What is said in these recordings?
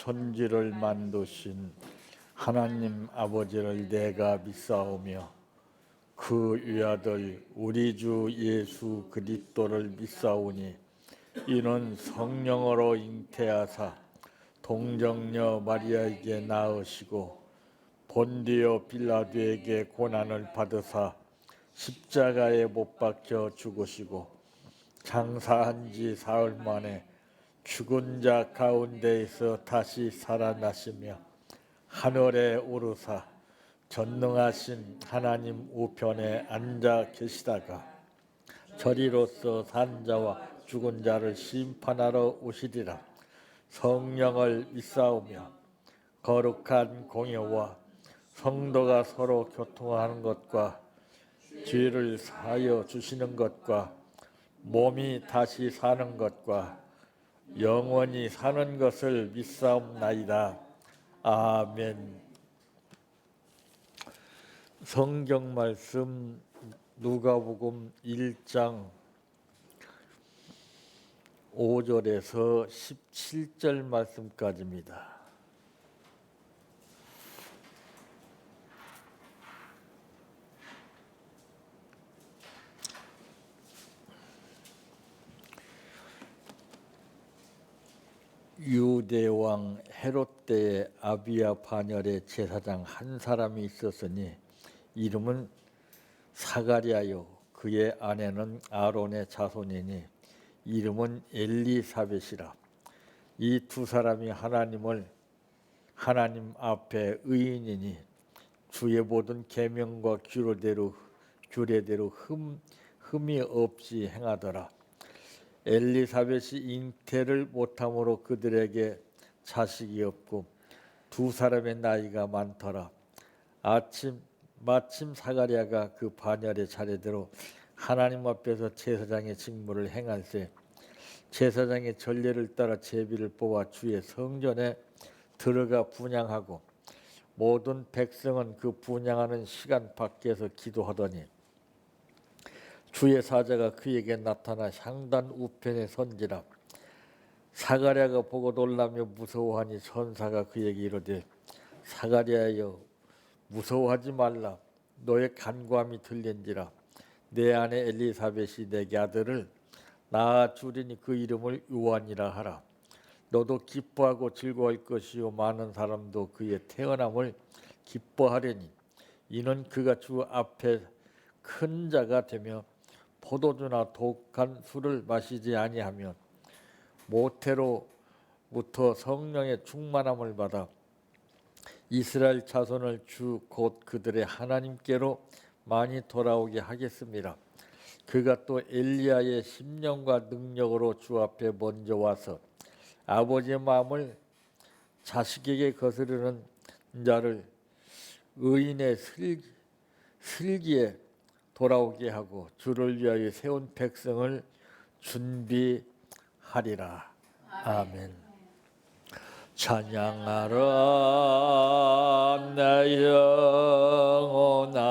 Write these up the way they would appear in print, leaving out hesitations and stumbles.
천지를 만드신 하나님 아버지를 내가 믿사오며 그 위아들 우리 주 예수 그리스도를 믿사오니 이는 성령으로 잉태하사 동정녀 마리아에게 낳으시고 본디오 빌라도에게 고난을 받으사 십자가에 못 박혀 죽으시고 장사한 지 사흘 만에 죽은 자 가운데에서 다시 살아나시며 하늘에 오르사 전능하신 하나님 우편에 앉아 계시다가 저리로서 산 자와 죽은 자를 심판하러 오시리라. 성령을 믿사오며 거룩한 공예와 성도가 서로 교통하는 것과 죄를 사하여 주시는 것과 몸이 다시 사는 것과 영원히 사는 것을 믿사옵나이다. 아멘. 성경 말씀 누가복음 1장 5절에서 17절 말씀까지입니다. 유대왕 헤롯 때에 아비야 반열의 제사장 한 사람이 있었으니 이름은 사가랴요 그의 아내는 아론의 자손이니 이름은 엘리사벳이라. 이 두 사람이 하나님 앞에 의인이니 주의 모든 계명과 규례대로 흠이 없이 행하더라. 엘리사벳이 잉태를 못함으로 그들에게 자식이 없고 두 사람의 나이가 많더라. 마침 사가랴가 그 반열의 차례대로 하나님 앞에서 제사장의 직무를 행할세 제사장의 전례를 따라 제비를 뽑아 주의 성전에 들어가 분향하고 모든 백성은 그 분향하는 시간 밖에서 기도하더니 주의 사자가 그에게 나타나 향단 우편에 선지라. 사가랴가 보고 놀라며 무서워하니 천사가 그에게 이르되 사가랴여 무서워하지 말라. 너의 간구함이 들린지라. 내 아내 엘리사벳이 내게 아들을 낳아 주리니 그 이름을 요한이라 하라. 너도 기뻐하고 즐거워할 것이요 많은 사람도 그의 태어남을 기뻐하려니 이는 그가 주 앞에 큰 자가 되며 포도주나 독한 술을 마시지 아니하며 모태로부터 성령의 충만함을 받아 이스라엘 자손을 주 곧 그들의 하나님께로 많이 돌아오게 하겠습니다. 그가 또 엘리야의 심령과 능력으로 주 앞에 먼저 와서 아버지의 마음을 자식에게 거스르는 자를 의인의 슬기에 돌아오게 하고 주를 위하여 세운 백성을 준비하리라. 아멘. 찬양하라 내 영혼아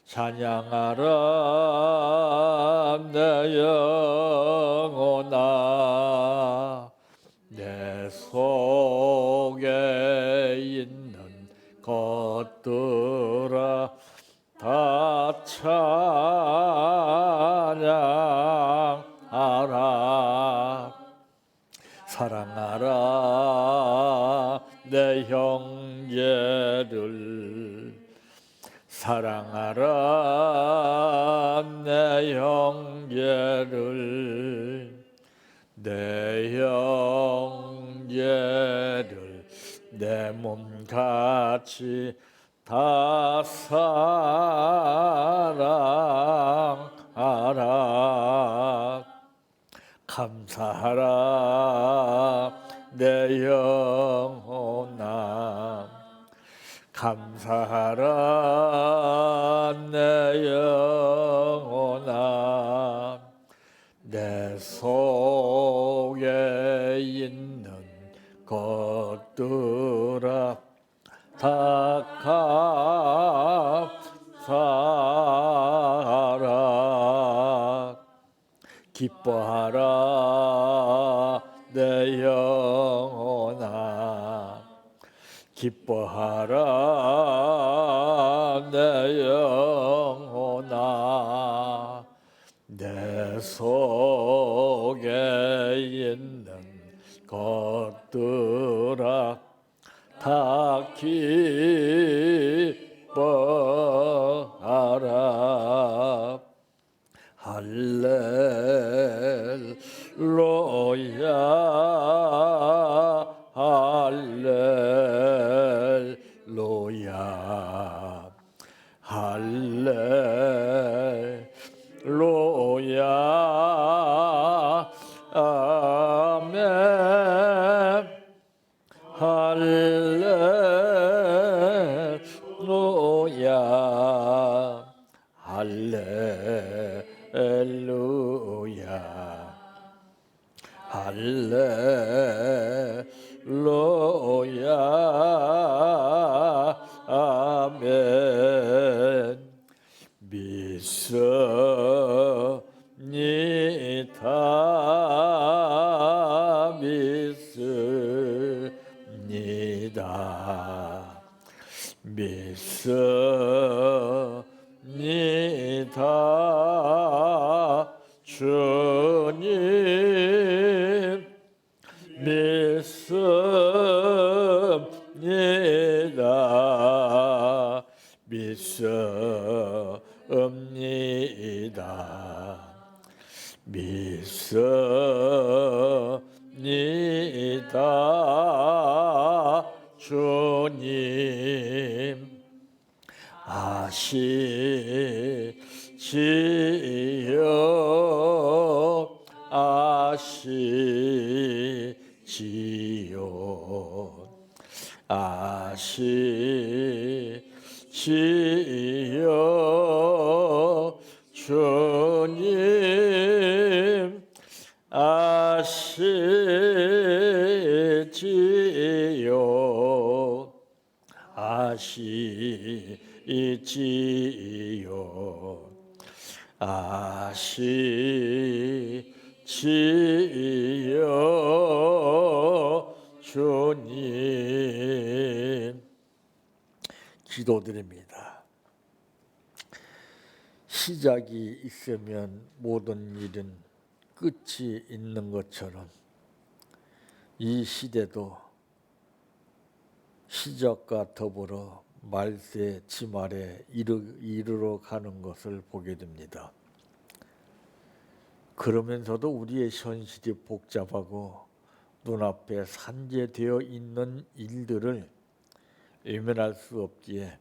찬양하라 내 영혼아 내 속에 있는 것들아 다 찬양하라. 사랑하라 내 형제를 사랑하라 내 형제를 내 형제를 내 몸같이 다 사랑하라. 감사하라 내 영혼아 감사하라 내 영혼아 내 속에 있는 것들아 다 감사하라. 기뻐하라 내 영혼아 기뻐하라 내 영혼아 내 속에 있는 것들아 다 기뻐하라 할렐루야 할렐루야 할렐루야 아멘 할렐루야 할렐루야 할렐루야 아멘 믿습니다 믿습니다 믿습니다 주님 믿습니다 믿습니다 믿습니다 주님 아시지요 아시지요 아시지요 주님 아시지요 아시지요 아시지요 주님 기도드립니다. 시작이 있으면 모든 일은 끝이 있는 것처럼 이 시대도 시작과 더불어 말세 지말에 이르러 가는 것을 보게 됩니다. 그러면서도 우리의 현실이 복잡하고 눈앞에 산재되어 있는 일들을 외면할 수 없기에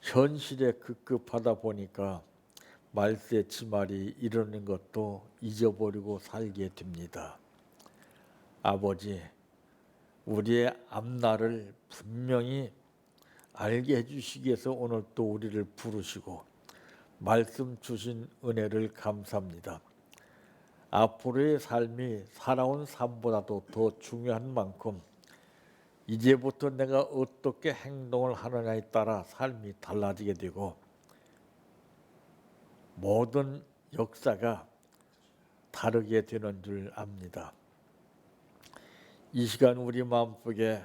현실에 급급하다 보니까 말세 지말이 이르는 것도 잊어버리고 살게 됩니다. 아버지, 우리의 앞날을 분명히 알게 해주시기 위해서 오늘 또 우리를 부르시고 말씀 주신 은혜를 감사합니다. 앞으로의 삶이 살아온 삶보다도 더 중요한 만큼 이제부터 내가 어떻게 행동을 하느냐에 따라 삶이 달라지게 되고 모든 역사가 다르게 되는 줄 압니다. 이 시간 우리 마음속에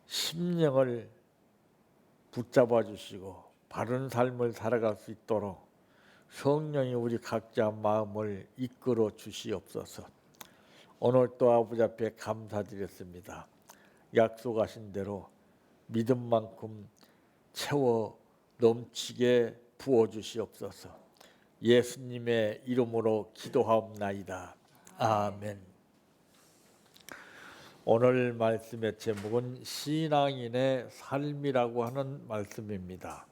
심령을 붙잡아 주시고 바른 삶을 살아갈 수 있도록 성령이 우리 각자 마음을 이끌어 주시옵소서. 오늘 또 아버지 앞에 감사드렸습니다. 약속하신 대로 믿음만큼 채워 넘치게 부어주시옵소서. 예수님의 이름으로 기도하옵나이다. 아멘. 오늘 말씀의 제목은 신앙인의 삶이라고 하는 말씀입니다.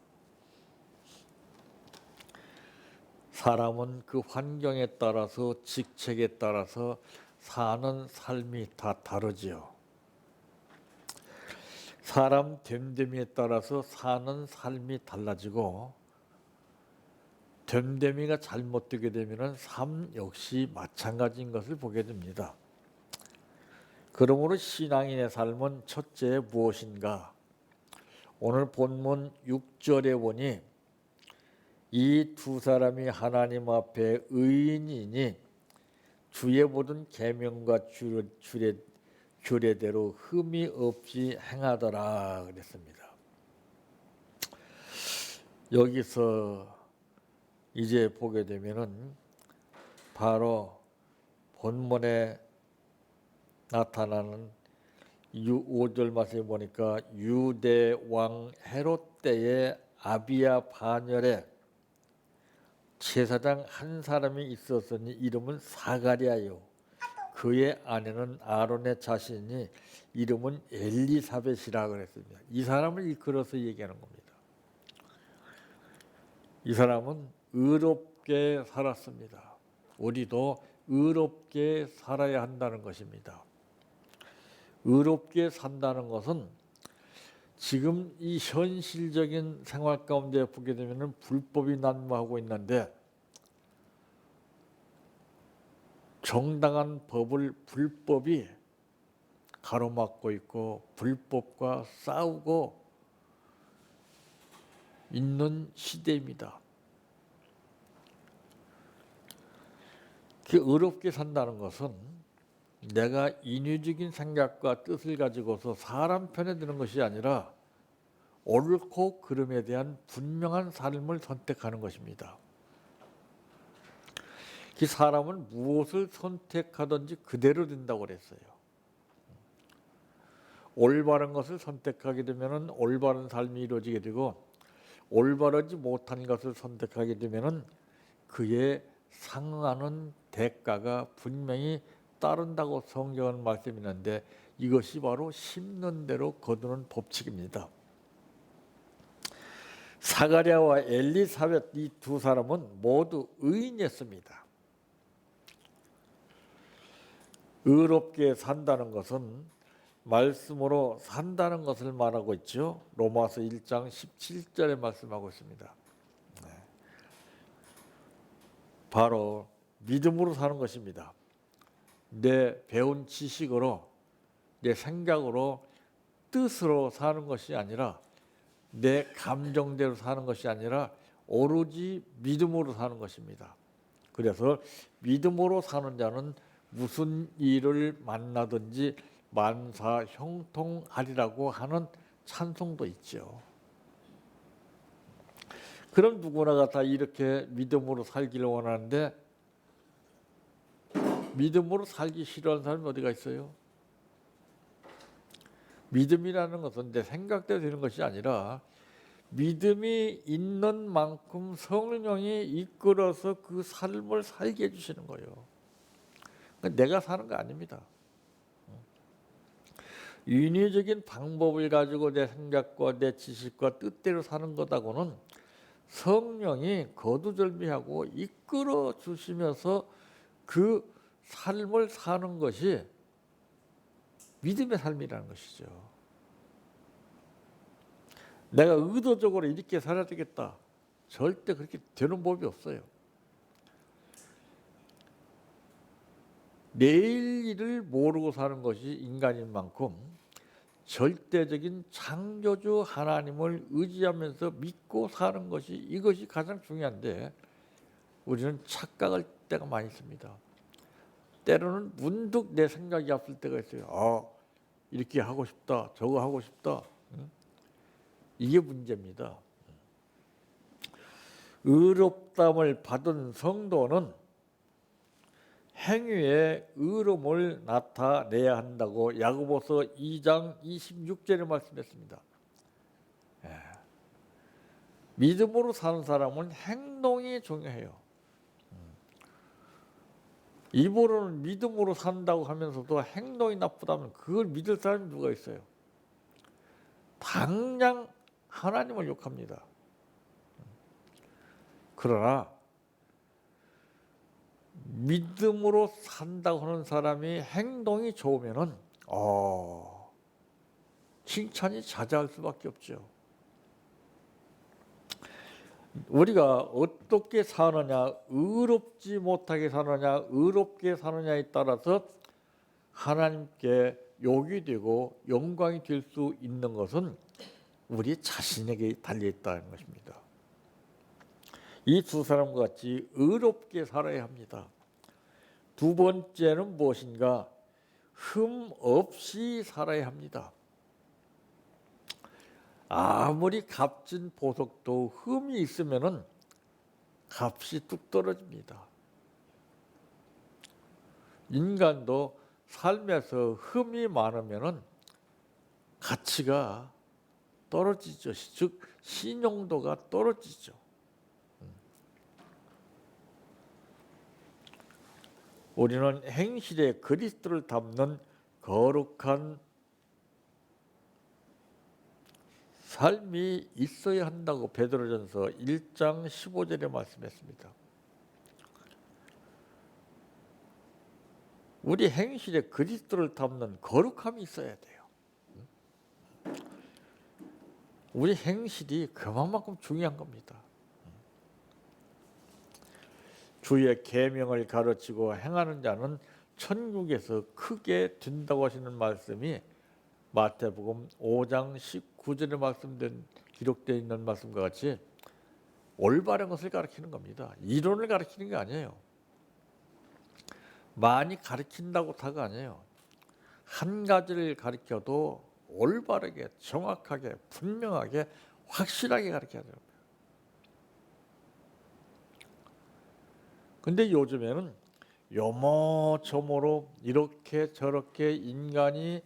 사람은 그 환경에 따라서 직책에 따라서 사는 삶이 다 다르지요. 사람 됨됨이에 따라서 사는 삶이 달라지고 됨됨이가 잘못되게 되면 삶 역시 마찬가지인 것을 보게 됩니다. 그러므로 신앙인의 삶은 첫째 무엇인가? 오늘 본문 6절에 보니 이 두 사람이 하나님 앞에 의인이니 주의 모든 계명과 규례대로 흠이 없이 행하더라 그랬습니다. 여기서 이제 보게 되면은 바로 본문에 나타나는 5절 말씀에 보니까 유대 왕 헤롯 때에 아비야 반열에 제사장 한 사람이 있었으니 이름은 사가랴요. 그의 아내는 아론의 자신이 이름은 엘리사벳이라 그랬습니다. 이 사람을 일컬어서 얘기하는 겁니다. 이 사람은 의롭게 살았습니다. 우리도 의롭게 살아야 한다는 것입니다. 의롭게 산다는 것은 지금 이 현실적인 생활 가운데 보게 되면 불법이 난무하고 있는데 정당한 법을 불법이 가로막고 있고 불법과 싸우고 있는 시대입니다. 그 의롭게 산다는 것은 내가 인위적인 생각과 뜻을 가지고서 사람 편에 드는 것이 아니라 옳고 그름에 대한 분명한 삶을 선택하는 것입니다. 그 사람은 무엇을 선택하든지 그대로 된다고 그랬어요. 올바른 것을 선택하게 되면 올바른 삶이 이루어지게 되고 올바르지 못한 것을 선택하게 되면 그에 상응하는 대가가 분명히 따른다고 성경은 말씀했는데 이것이 바로 심는 대로 거두는 법칙입니다. 사가랴와 엘리사벳 이 두 사람은 모두 의인이었습니다. 의롭게 산다는 것은 말씀으로 산다는 것을 말하고 있죠. 로마서 1장 17절에 말씀하고 있습니다. 바로 믿음으로 사는 것입니다. 내 배운 지식으로 내 생각으로 뜻으로 사는 것이 아니라 내 감정대로 사는 것이 아니라 오로지 믿음으로 사는 것입니다. 그래서 믿음으로 사는 자는 무슨 일을 만나든지 만사 형통하리라고 하는 찬송도 있죠. 그럼 누구나가 다 이렇게 믿음으로 살기를 원하는데 믿음으로 살기 싫어하는 사람이 어디가 있어요? 믿음이라는 것은 내 생각대로 되는 것이 아니라 믿음이 있는 만큼 성령이 이끌어서 그 삶을 살게 해주시는 거예요. 내가 사는 거 아닙니다. 인위적인 방법을 가지고 내 생각과 내 지식과 뜻대로 사는 것하고는 성령이 거두절미하고 이끌어 주시면서 그 삶을 사는 것이 믿음의 삶이라는 것이죠. 내가 의도적으로 이렇게 살아야 되겠다. 절대 그렇게 되는 법이 없어요. 내일 일을 모르고 사는 것이 인간인 만큼 절대적인 창조주 하나님을 의지하면서 믿고 사는 것이 이것이 가장 중요한데 우리는 착각할 때가 많이 있습니다. 때로는 문득 내 생각이 앞설 때가 있어요. 이렇게 하고 싶다, 저거 하고 싶다. 이게 문제입니다. 의롭담을 받은 성도는 행위에 의로움을 나타내야 한다고 야고보서 2장 26절에 말씀했습니다. 믿음으로 사는 사람은 행동이 중요해요. 입으로는 믿음으로 산다고 하면서도 행동이 나쁘다면 그걸 믿을 사람이 누가 있어요? 당장 하나님을 욕합니다. 그러나 믿음으로 산다고 하는 사람이 행동이 좋으면은 칭찬이 자자할 수밖에 없죠. 우리가 어떻게 사느냐, 의롭지 못하게 사느냐, 의롭게 사느냐에 따라서 하나님께 욕이 되고 영광이 될 수 있는 것은 우리 자신에게 달려있다는 것입니다. 이 두 사람과 같이 의롭게 살아야 합니다. 두 번째는 무엇인가? 흠 없이 살아야 합니다. 아무리 값진 보석도 흠이 있으면은 값이 뚝 떨어집니다. 인간도 삶에서 흠이 많으면은 가치가 떨어지죠. 즉 신용도가 떨어지죠. 우리는 행실에 그리스도를 담는 거룩한 삶이 있어야 한다고 베드로전서 1장 15절에 말씀했습니다. 우리 행실에 그리스도를 담는 거룩함이 있어야 돼요. 우리 행실이 그만큼 중요한 겁니다. 주의 계명을 가르치고 행하는 자는 천국에서 크게 된다고 하시는 말씀이 마태복음 5장 19절에 기록되어 있는 말씀과 같이 올바른 것을 가르치는 겁니다. 이론을 가르치는 게 아니에요. 많이 가르친다고 다가 아니에요. 한 가지를 가르쳐도 올바르게, 정확하게, 분명하게, 확실하게 가르쳐야 돼요. 근데 요즘에는 요모저모로 이렇게 저렇게 인간이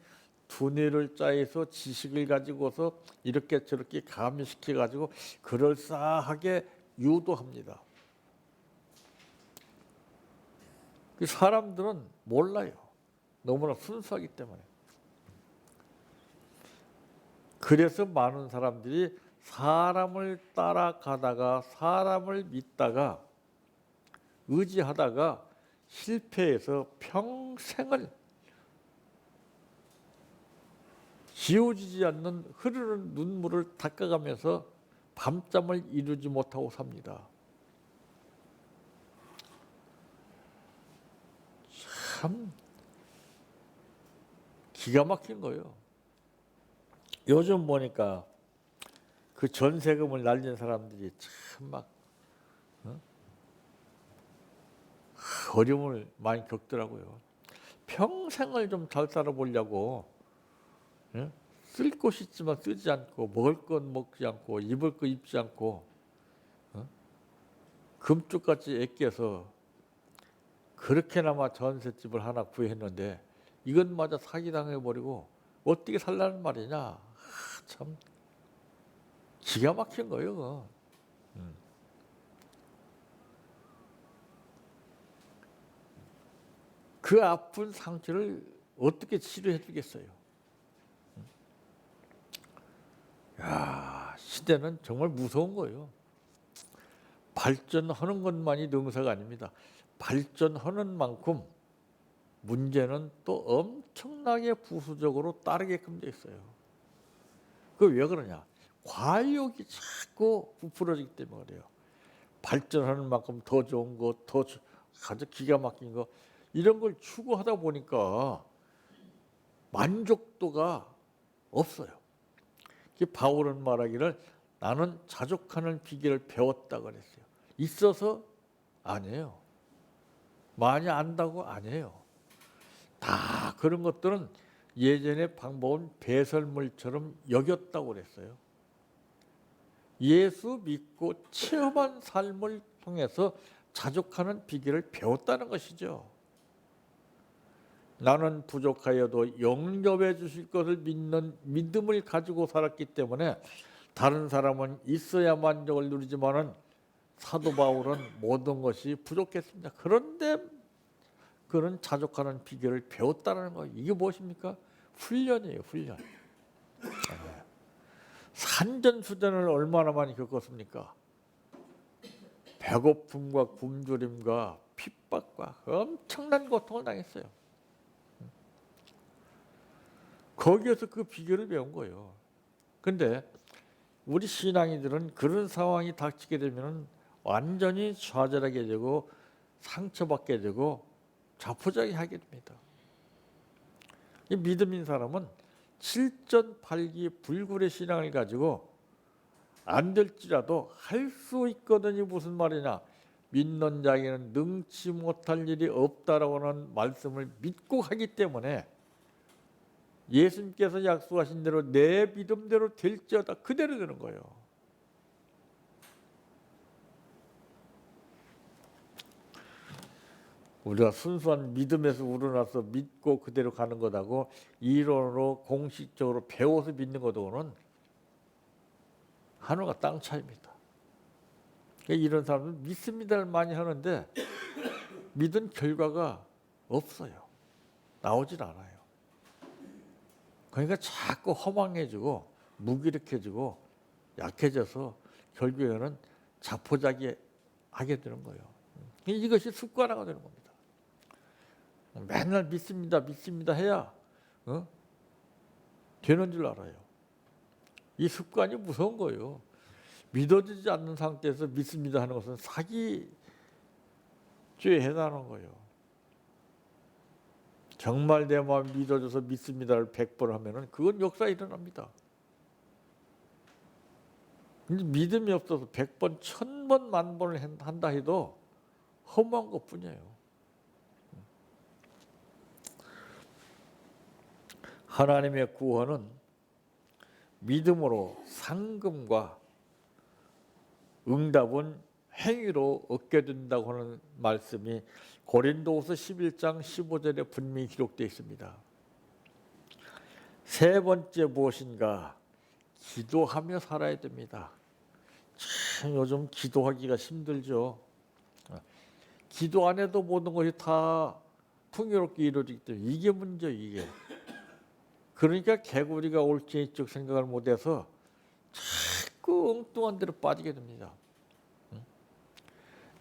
두뇌를 짜해서 지식을 가지고서 이렇게 저렇게 가미시켜 가지고 그럴싸하게 유도합니다. 그 사람들은 몰라요. 너무나 순수하기 때문에. 그래서 많은 사람들이 사람을 따라가다가 사람을 믿다가 의지하다가 실패해서 평생을 지워지지 않는 흐르는 눈물을 닦아가면서 밤잠을 이루지 못하고 삽니다. 참 기가 막힌 거예요. 요즘 보니까 그 전세금을 날린 사람들이 참 막 어려움을 많이 겪더라고요. 평생을 좀 잘 살아보려고 쓸 곳 있지만 쓰지 않고 먹을 건 먹지 않고 입을 거 입지 않고 금쪽같이 아껴서 그렇게나마 전셋집을 하나 구했는데 이것마저 사기당해버리고 어떻게 살라는 말이냐. 참 기가 막힌 거예요. 그 아픈 상처를 어떻게 치료해 주겠어요? 야, 시대는 정말 무서운 거예요. 발전하는 것만이 능사가 아닙니다. 발전하는 만큼 문제는 또 엄청나게 부수적으로 따르게끔 돼 있어요. 그 왜 그러냐? 과욕이 자꾸 부풀어지기 때문에 그래요. 발전하는 만큼 더 좋은 거, 더 아주 기가 막힌 거 이런 걸 추구하다 보니까 만족도가 없어요. 바울은 말하기를 나는 자족하는 비결을 배웠다 그랬어요. 있어서 아니에요. 많이 안다고 아니에요. 다 그런 것들은 예전의 방법은 배설물처럼 여겼다고 그랬어요. 예수 믿고 체험한 삶을 통해서 자족하는 비결을 배웠다는 것이죠. 나는 부족하여도 영접해 주실 것을 믿는 믿음을 가지고 살았기 때문에 다른 사람은 있어야 만족을 누리지만은 사도 바울은 모든 것이 부족했습니다. 그런데 그런 자족하는 비결을 배웠다는 거예요. 이게 무엇입니까? 훈련이에요. 훈련. 산전수전을 얼마나 많이 겪었습니까? 배고픔과 굶주림과 핍박과 엄청난 고통을 당했어요. 거기에서 그 비결을 배운 거예요. 근데 우리 신앙인들은 그런 상황이 닥치게 되면 완전히 좌절하게 되고 상처받게 되고 자포자기하게 됩니다. 이 믿음인 사람은 칠전팔기 불굴의 신앙을 가지고 안 될지라도 할 수 있거든이 무슨 말이냐? 믿는 자에게는 능치 못할 일이 없다라고 하는 말씀을 믿고 하기 때문에 예수님께서 약속하신 대로 내 믿음대로 될지어다 그대로 되는 거예요. 우리가 순수한 믿음에서 우러나서 믿고 그대로 가는 것하고 이론으로 공식적으로 배워서 믿는 것하고는 하늘과 땅 차이입니다. 그러니까 이런 사람은 믿습니다를 많이 하는데 믿은 결과가 없어요. 나오질 않아요. 그러니까 자꾸 허망해지고 무기력해지고 약해져서 결국에는 자포자기 하게 되는 거예요. 이것이 습관화가 되는 겁니다. 맨날 믿습니다, 믿습니다 해야 되는 줄 알아요. 이 습관이 무서운 거예요. 믿어지지 않는 상태에서 믿습니다 하는 것은 사기죄에 해당하는 거예요. 정말 내 마음 믿어줘서 믿습니다를 100번 하면은 그건 역사 일어납니다. 근데 믿음이 없어서 100번, 1000번, 10,000번을 한다 해도 허무한 것뿐이에요. 하나님의 구원은 믿음으로 상금과 응답은 행위로 얻게 된다고 하는 말씀이 고린도후서 11장 15절에 분명히 기록되어 있습니다. 세 번째 무엇인가? 기도하며 살아야 됩니다. 참 요즘 기도하기가 힘들죠. 기도 안 해도 모든 것이 다 풍요롭게 이루어지기 때문에 이게 문제예요. 이게. 그러니까 개구리가 옳지이쪽 생각을 못해서 자꾸 엉뚱한 데로 빠지게 됩니다.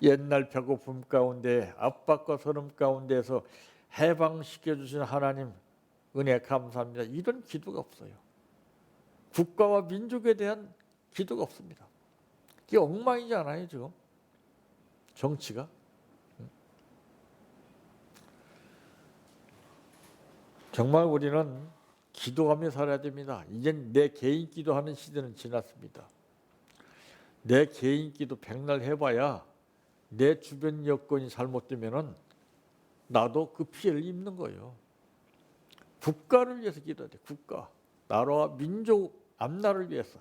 옛날 배고픔 가운데 압박과 서름 가운데서 해방시켜 주신 하나님 은혜 감사합니다. 이런 기도가 없어요. 국가와 민족에 대한 기도가 없습니다. 이게 엉망이잖아요 지금 정치가. 정말 우리는 기도하며 살아야 됩니다. 이젠 내 개인 기도하는 시대는 지났습니다. 내 개인 기도 백날 해봐야 내 주변 여건이 잘못되면은 나도 그 피해를 입는 거예요. 국가를 위해서 기도해야 돼. 국가, 나라와 민족, 앞나라를 위해서.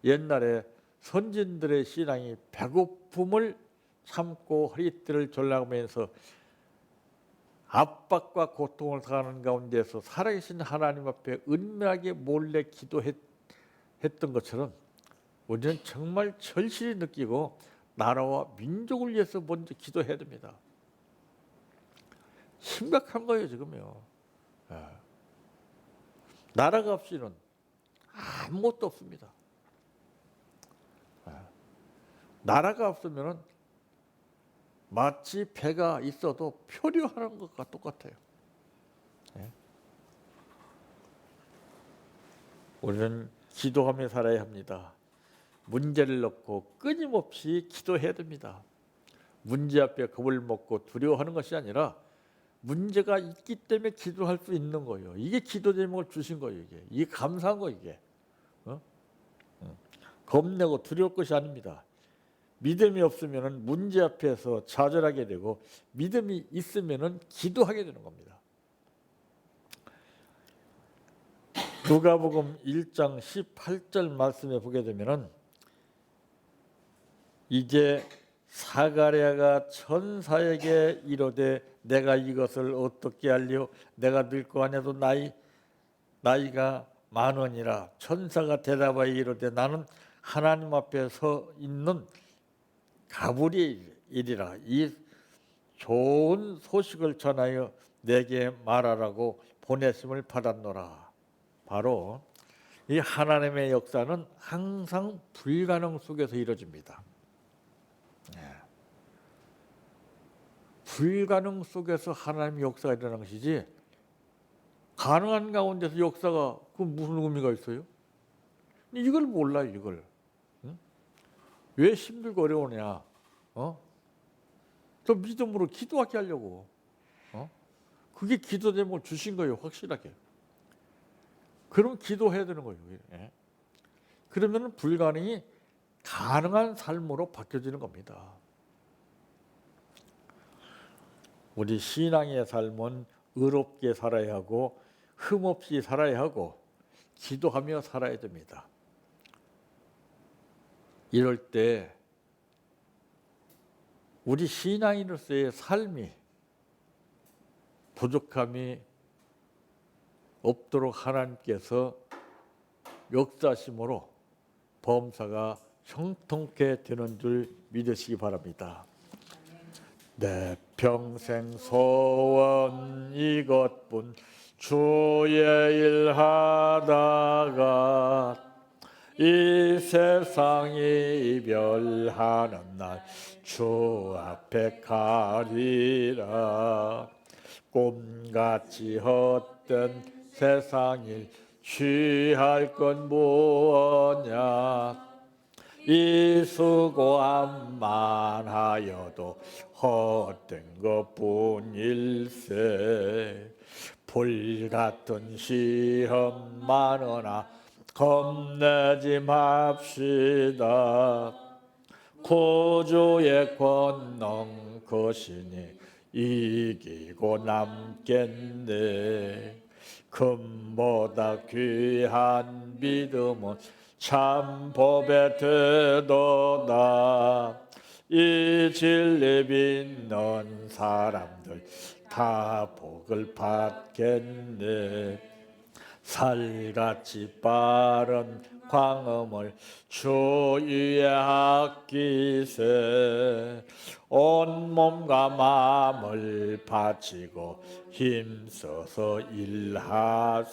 옛날에 선진들의 신앙이 배고픔을 참고 허리띠를 졸라매면서 압박과 고통을 당하는 가운데서 살아계신 하나님 앞에 은밀하게 몰래 기도했던 것처럼 우리는 정말 절실히 느끼고 나라와 민족을 위해서 먼저 기도해야 됩니다. 심각한 거예요 지금요. 나라가 없이는 아무것도 없습니다. 나라가 없으면 마치 배가 있어도 표류하는 것과 똑같아요. 우리는 기도하며 살아야 합니다. 문제를 놓고 끊임없이 기도해야 됩니다. 문제 앞에 겁을 먹고 두려워하는 것이 아니라 문제가 있기 때문에 기도할 수 있는 거예요. 이게 기도 제목을 주신 거예요. 이게 감사한 거 이게. 겁내고 두려울 것이 아닙니다. 믿음이 없으면 문제 앞에서 좌절하게 되고 믿음이 있으면 기도하게 되는 겁니다. 누가복음 1장 18절 말씀에 보게 되면은 이제 사가랴가 천사에게 이르되 내가 이것을 어떻게 알리오 내가 늙고 아내도 나이가 많으니라. 천사가 대답하여 이르되 나는 하나님 앞에 서 있는 가브리엘이라. 이 좋은 소식을 전하여 내게 말하라고 보내심을 받았노라. 바로 이 하나님의 역사는 항상 불가능 속에서 이루어집니다. 불가능 속에서 하나님의 역사가 일어나는 것이지 가능한 가운데서 역사가 그 무슨 의미가 있어요? 이걸 몰라요. 이걸. 왜 힘들고 어려우냐? 또 믿음으로 기도하게 하려고. 그게 기도 제목을 주신 거예요. 확실하게. 그럼 기도해야 되는 거예요. 그러면 불가능이 가능한 삶으로 바뀌어지는 겁니다. 우리 신앙의 삶은 의롭게 살아야 하고 흠없이 살아야 하고 기도하며 살아야 됩니다. 이럴 때 우리 신앙인으로서의 삶이 부족함이 없도록 하나님께서 역사심으로 범사가 형통케 되는 줄 믿으시기 바랍니다. 내 평생 소원 이것뿐 주의 일 하다가 이 세상이 이별하는 날 주 앞에 가리라. 꿈같이 헛된 세상일 취할 건 무엇냐. 이 수고함만 하여도 헛된 것뿐일세. 불같은 시험 많으나 겁내지 맙시다. 구주의 권능 거시니 이기고 남겠네. 금보다 귀한 믿음은 참 법에 되도다. 이 진리 믿는 사람들 다 복을 받겠네. 살같이 빠른 광음을 주 위에 아끼세. 온몸과 마음을 바치고 힘써서 일하세.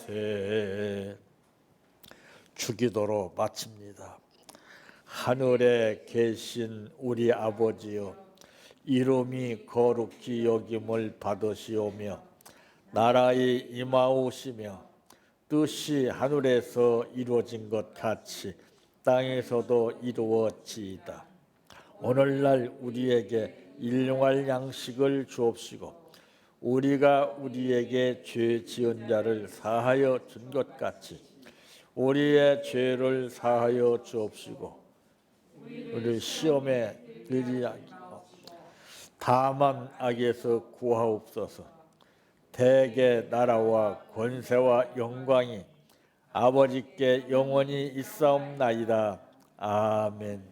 주기도로 마칩니다. 하늘에 계신 우리 아버지여, 이름이 거룩히 여김을 받으시오며 나라의 임하오시며 뜻이 하늘에서 이루어진 것 같이 땅에서도 이루어지이다. 오늘날 우리에게 일용할 양식을 주옵시고 우리가 우리에게 죄 지은 자를 사하여 준 것 같이 우리의 죄를 사하여 주옵시고 우리 시험에 들이지 않게 다만 악에서 구하옵소서. 대개 나라와 권세와 영광이 아버지께 영원히 있사옵나이다. 아멘.